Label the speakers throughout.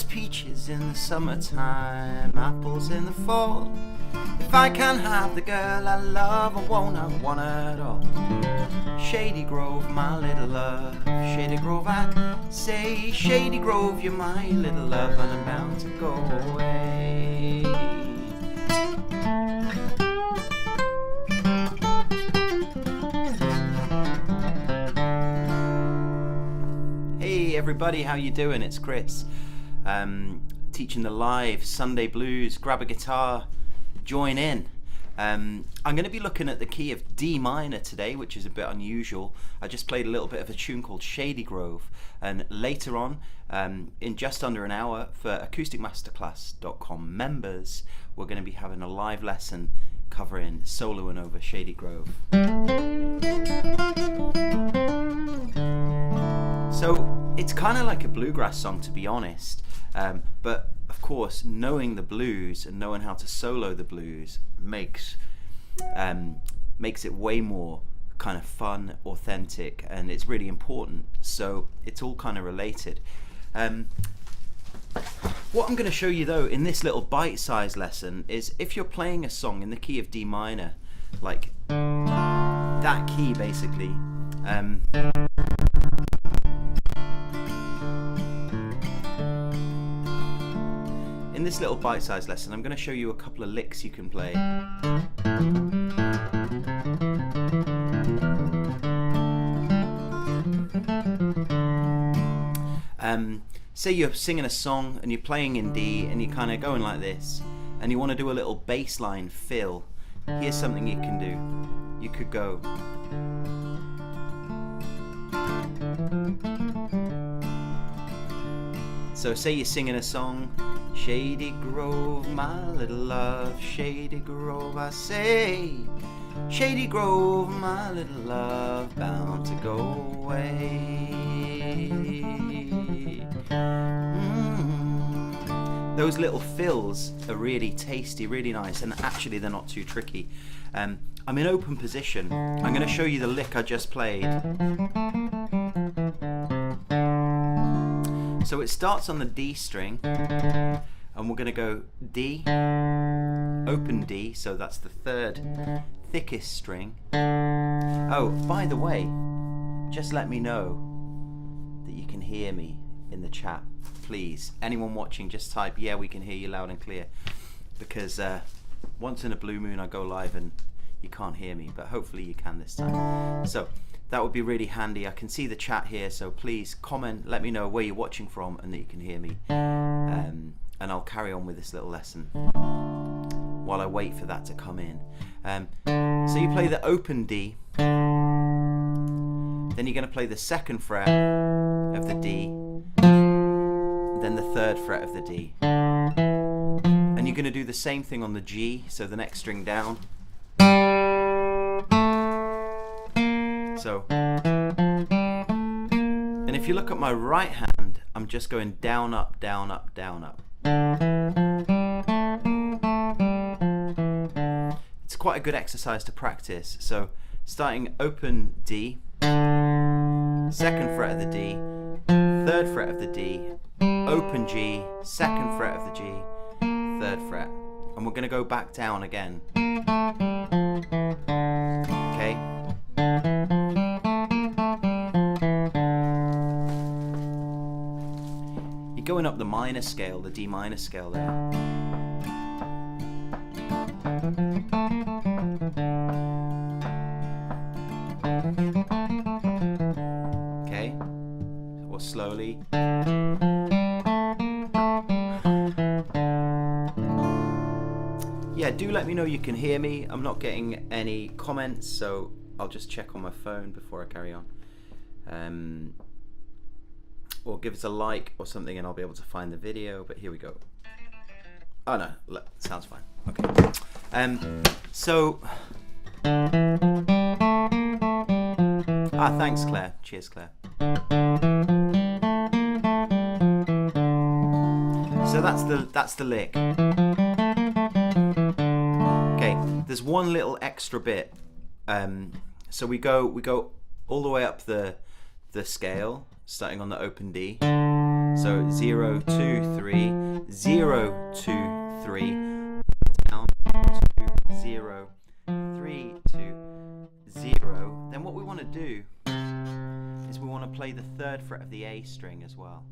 Speaker 1: There's peaches in the summertime, apples in the fall. If I can't have the girl I love, I won't have one at all. Shady Grove, my little love. Shady Grove, I say. Shady Grove, you're my little love, and I'm bound to go away. Hey everybody, how you doing? It's Chris, teaching the live Sunday blues. Grab a guitar, join in. I'm going to be looking at the key of D minor today, which is a bit unusual. I just played a little bit of a tune called Shady Grove, and later on, in just under an hour, for acousticmasterclass.com members, we're going to be having a live lesson covering soloing over Shady Grove. So it's kind of like a bluegrass song, to be honest, but of course knowing the blues and knowing how to solo the blues makes it way more kind of fun, authentic, and it's really important. So it's all kind of related. What I'm going to show you though in this little bite-sized lesson is if you're playing a song in the key of D minor, like that key basically, in this little bite-sized lesson I'm going to show you a couple of licks you can play. Say you're singing a song and you're playing in D and you're kind of going like this and you want to do a little bass line fill. Here's something you can do. You could go so say you're singing a song, Shady Grove, my little love, Shady Grove, I say. Shady Grove, my little love, bound to go away. Those little fills are really tasty, really nice, and actually they're not too tricky. I'm in open position. I'm going to show you the lick I just played. So it starts on the D string, and we're going to go D, open D, so that's the third thickest string. Oh, by the way, just let me know that you can hear me in the chat, please. Anyone watching, just type, yeah, we can hear you loud and clear, because once in a blue moon I go live and you can't hear me, but hopefully you can this time. So that would be really handy. I can see the chat here, so please comment, let me know where you're watching from and that you can hear me, and I'll carry on with this little lesson while I wait for that to come in. So you play the open D, then you're going to play the second fret of the D, then the third fret of the D, and you're going to do the same thing on the G, so the next string down. So, and if you look at my right hand, I'm just going down, up, down, up, down, up. It's quite a good exercise to practice. So starting open D, second fret of the D, third fret of the D, open G, second fret of the G, third fret, and we're going to go back down again. Okay. You're going up the minor scale, the D minor scale there. Okay, or slowly. Yeah, do let me know you can hear me. I'm not getting any comments, so I'll just check on my phone before I carry on. Or give us a like or something and I'll be able to find the video, but here we go. Oh no, look, sounds fine. Okay. So thanks Claire. Cheers Claire. So that's the lick. Okay, there's one little extra bit. So we go all the way up the scale, starting on the open D, So 0, 2, 3, 0, 2, 3, down, 2, 0, 3, 2, 0. Then what we want to do is we want to play the 3rd fret of the A string as well.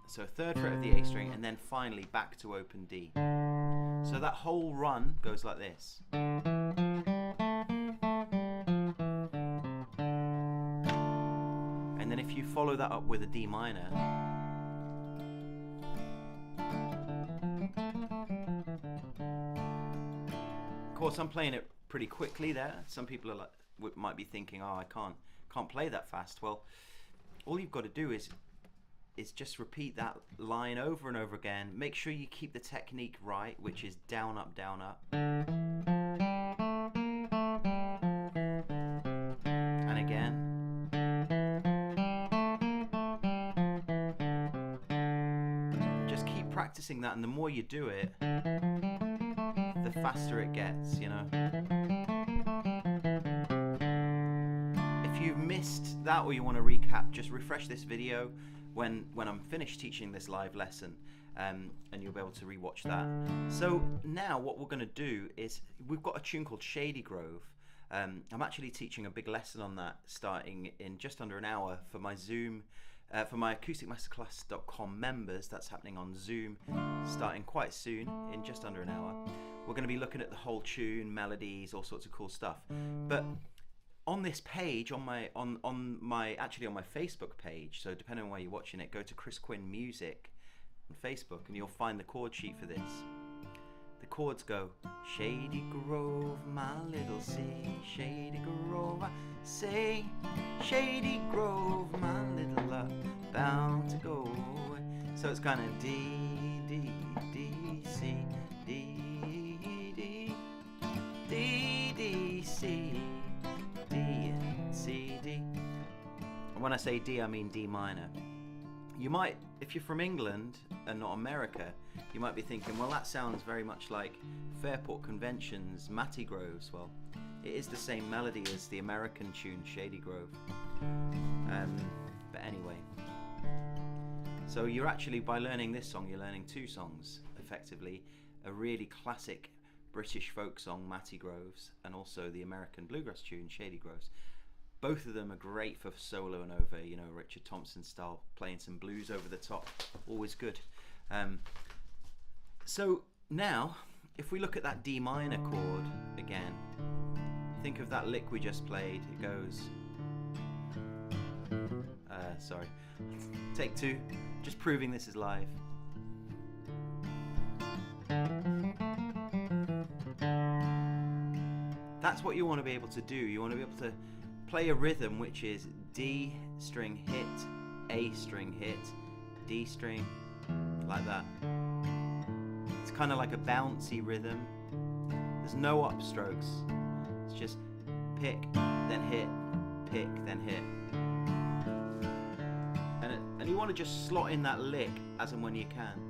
Speaker 1: So 3rd fret of the A string, and then finally back to open D. So that whole run goes like this. And then if you follow that up with a D minor, of course I'm playing it pretty quickly there. Some people are like, might be thinking, oh, I can't play that fast. Well, all you've got to do is just repeat that line over and over again. Make sure you keep the technique right, which is down, up, down, up. And again. Just keep practicing that, and the more you do it, the faster it gets, you know. If you've missed that or you want to recap, just refresh this video when I'm finished teaching this live lesson, and you'll be able to rewatch that. So now what we're going to do is, we've got a tune called Shady Grove. I'm actually teaching a big lesson on that starting in just under an hour for my Zoom, for my acousticmasterclass.com members. That's happening on Zoom starting quite soon, in just under an hour. We're going to be looking at the whole tune, melodies, all sorts of cool stuff. But on this page, on my Facebook page, so depending on where you're watching it, go to Chris Quinn Music on Facebook and you'll find the chord sheet for this. The chords go, Shady Grove, my little sea, Shady Grove, I say, Shady Grove, my little love, bound to go away. So it's kind of D, D, D, C, D, D, D, D, C, D, C, D. And when I say D, I mean D minor. You might, if you're from England and not America, you might be thinking, well, that sounds very much like Fairport Convention's Matty Groves. Well, it is the same melody as the American tune Shady Grove. But anyway, so you're actually, by learning this song, you're learning 2 songs effectively: a really classic British folk song, Matty Groves, and also the American bluegrass tune Shady Groves. Both of them are great for solo and over, you know, Richard Thompson style, playing some blues over the top, always good. So now, if we look at that D minor chord again, think of that lick we just played. It goes, sorry, take 2, just proving this is live. That's what you want to be able to do. You want to be able to play a rhythm which is D string hit, A string hit, D string, like that. It's kind of like a bouncy rhythm. There's no upstrokes. It's just pick, then hit, pick, then hit. And you want to just slot in that lick as and when you can.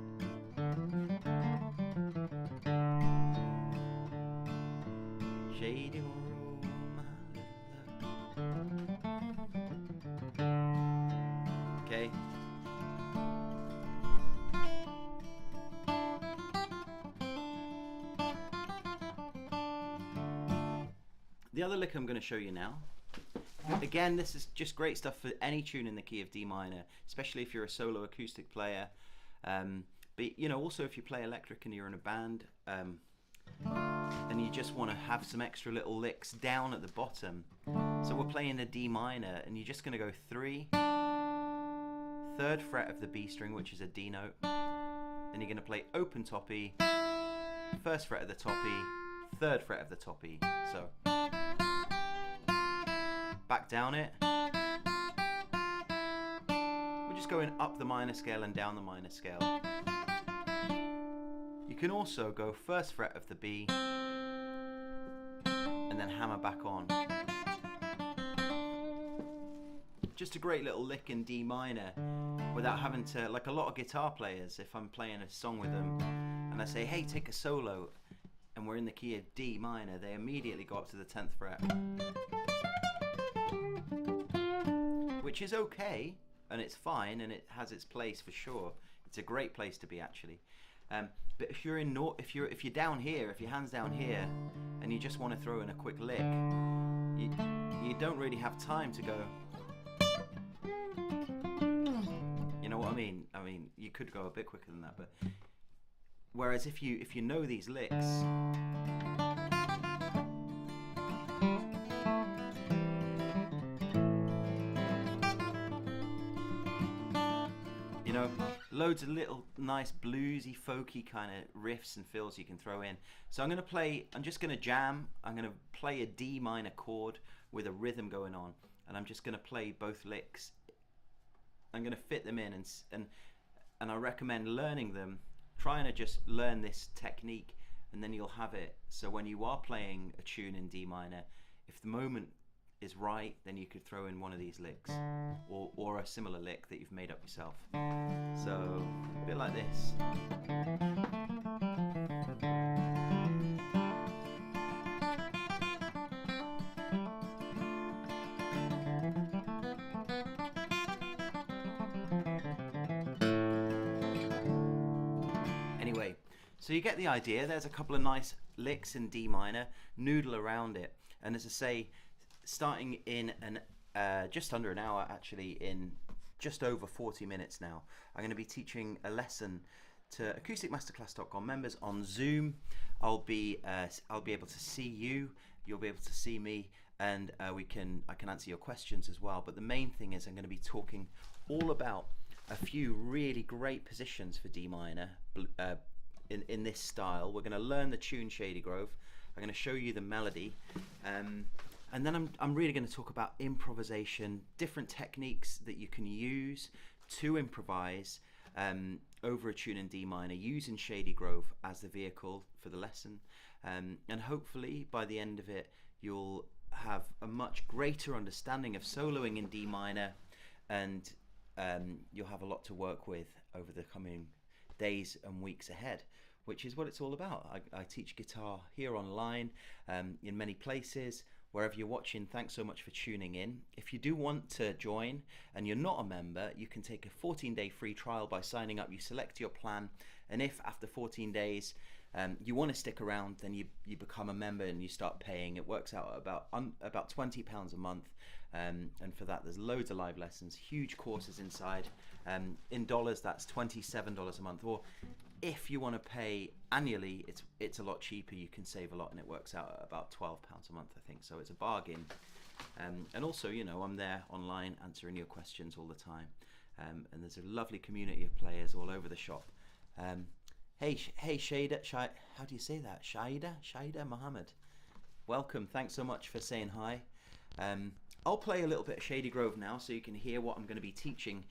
Speaker 1: Shady Grove, okay. The other lick I'm going to show you now, again, this is just great stuff for any tune in the key of D minor, especially if you're a solo acoustic player. But you know, also if you play electric and you're in a band, and you just want to have some extra little licks down at the bottom. So we're playing a D minor, and you're just going to go 3, 3rd fret of the B string, which is a D note. Then you're going to play open toppy, 1st fret of the toppy, 3rd fret of the toppy. So back down it. We're just going up the minor scale and down the minor scale. You can also go 1st fret of the B and then hammer back on. Just a great little lick in D minor without having to, like a lot of guitar players, if I'm playing a song with them and I say, hey, take a solo, and we're in the key of D minor, they immediately go up to the 10th fret. Which is okay, and it's fine, and it has its place for sure. It's a great place to be, actually. But if you're if you're down here, if your hand's down here, and you just want to throw in a quick lick, you don't really have time to go. You know what I mean? I mean, you could go a bit quicker than that, but whereas if you know these licks, you know, loads of little nice bluesy, folky kind of riffs and fills you can throw in. So I'm just going to jam. I'm going to play a D minor chord with a rhythm going on, and I'm just going to play both licks. I'm going to fit them in, and I recommend learning them, trying to just learn this technique, and then you'll have it. So when you are playing a tune in D minor, if the moment is right, then you could throw in one of these licks, or a similar lick that you've made up yourself. So a bit like this. Anyway, so you get the idea. There's a couple of nice licks in D minor, noodle around it, and as I say, starting in just under an hour, actually, in just over 40 minutes now, I'm going to be teaching a lesson to acousticmasterclass.com members on Zoom. I'll be able to see you, you'll be able to see me, and I can answer your questions as well. But the main thing is I'm going to be talking all about a few really great positions for D minor in this style. We're going to learn the tune Shady Grove. I'm going to show you the melody, and then I'm really going to talk about improvisation, different techniques that you can use to improvise over a tune in D minor, using Shady Grove as the vehicle for the lesson, and hopefully by the end of it you'll have a much greater understanding of soloing in D minor, and you'll have a lot to work with over the coming days and weeks ahead, which is what it's all about. I teach guitar here online, in many places. Wherever you're watching, thanks so much for tuning in. If you do want to join and you're not a member, you can take a 14-day free trial by signing up. You select your plan, and if after 14 days you want to stick around, then you become a member and you start paying. It works out at about £20 a month, and for that there's loads of live lessons, huge courses inside. In dollars, that's $27 a month, or if you want to pay annually, it's a lot cheaper. You can save a lot, and it works out at about £12 a month, I think. So it's a bargain. And also, you know, I'm there online answering your questions all the time. And there's a lovely community of players all over the shop. Hey, Shada, how do you say that? Shada Mohammed. Welcome. Thanks so much for saying hi. I'll play a little bit of Shady Grove now, so you can hear what I'm going to be teaching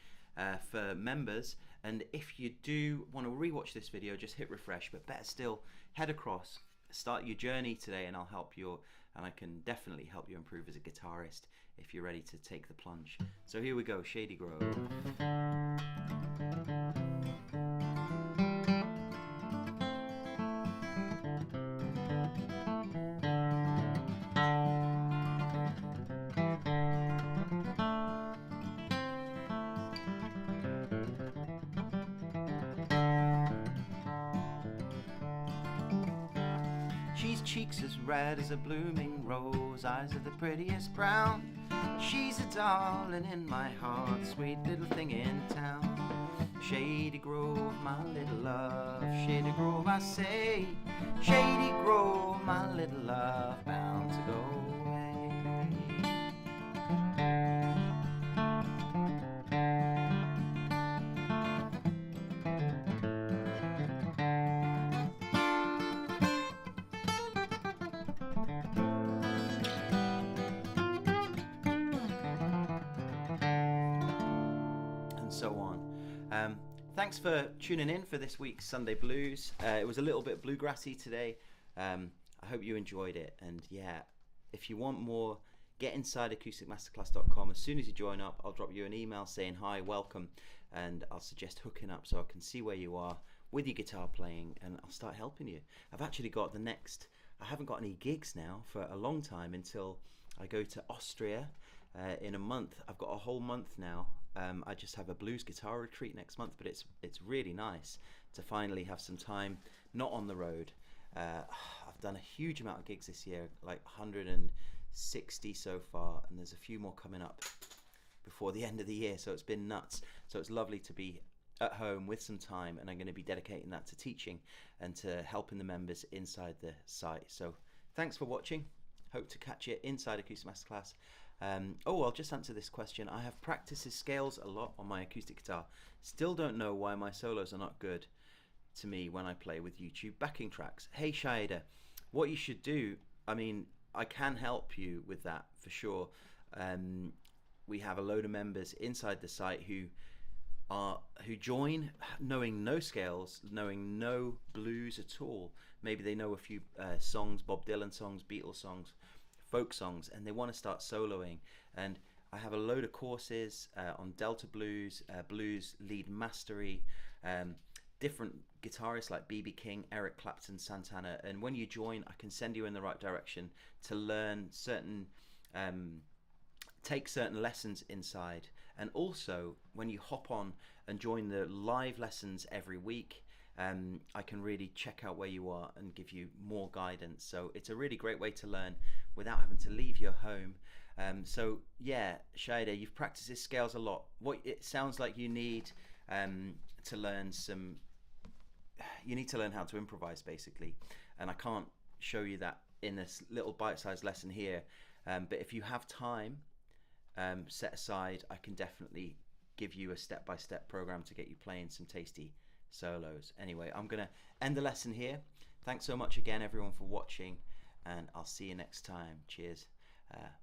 Speaker 1: for members. And if you do want to rewatch this video, just hit refresh, but better still, head across, start your journey today, and I'll help you, and I can definitely help you improve as a guitarist if you're ready to take the plunge. So here we go, Shady Grove. Cheeks as red as a blooming rose, eyes are the prettiest brown. She's a darling in my heart, sweet little thing in town. Shady Grove, my little love, Shady Grove I say. Shady Grove, my little love, bound to go away. So on. Thanks for tuning in for this week's Sunday Blues. It was a little bit bluegrassy today. I hope you enjoyed it, and yeah, if you want more, get inside acousticmasterclass.com. As soon as you join up, I'll drop you an email saying hi, welcome, and I'll suggest hooking up so I can see where you are with your guitar playing, and I'll start helping you. I've actually got I haven't got any gigs now for a long time until I go to Austria in a month. I've got a whole month now I just have a blues guitar retreat next month, but it's really nice to finally have some time not on the road. I've done a huge amount of gigs this year, like 160 so far, and there's a few more coming up before the end of the year, so it's been nuts. So it's lovely to be at home with some time, and I'm going to be dedicating that to teaching and to helping the members inside the site. So thanks for watching. Hope to catch you inside Acoustic Masterclass. I'll just answer this question. I have practiced the scales a lot on my acoustic guitar. Still don't know why my solos are not good to me when I play with YouTube backing tracks. Hey Shida, what you should do, I mean, I can help you with that for sure. We have a load of members inside the site who join knowing no scales, knowing no blues at all. Maybe they know a few songs, Bob Dylan songs, Beatles songs, folk songs, and they want to start soloing. And I have a load of courses on Delta blues, blues lead mastery, different guitarists like B.B. King, Eric Clapton, Santana. And when you join, I can send you in the right direction to learn certain take certain lessons inside. And also when you hop on and join the live lessons every week, I can really check out where you are and give you more guidance. So it's a really great way to learn without having to leave your home. So yeah, Shida, you've practiced this scales a lot. What it sounds like you need to learn how to improvise basically, and I can't show you that in this little bite-sized lesson here, but if you have time set aside, I can definitely give you a step-by-step program to get you playing some tasty solos. Anyway, I'm gonna end the lesson here. Thanks so much again everyone for watching, and I'll see you next time. Cheers.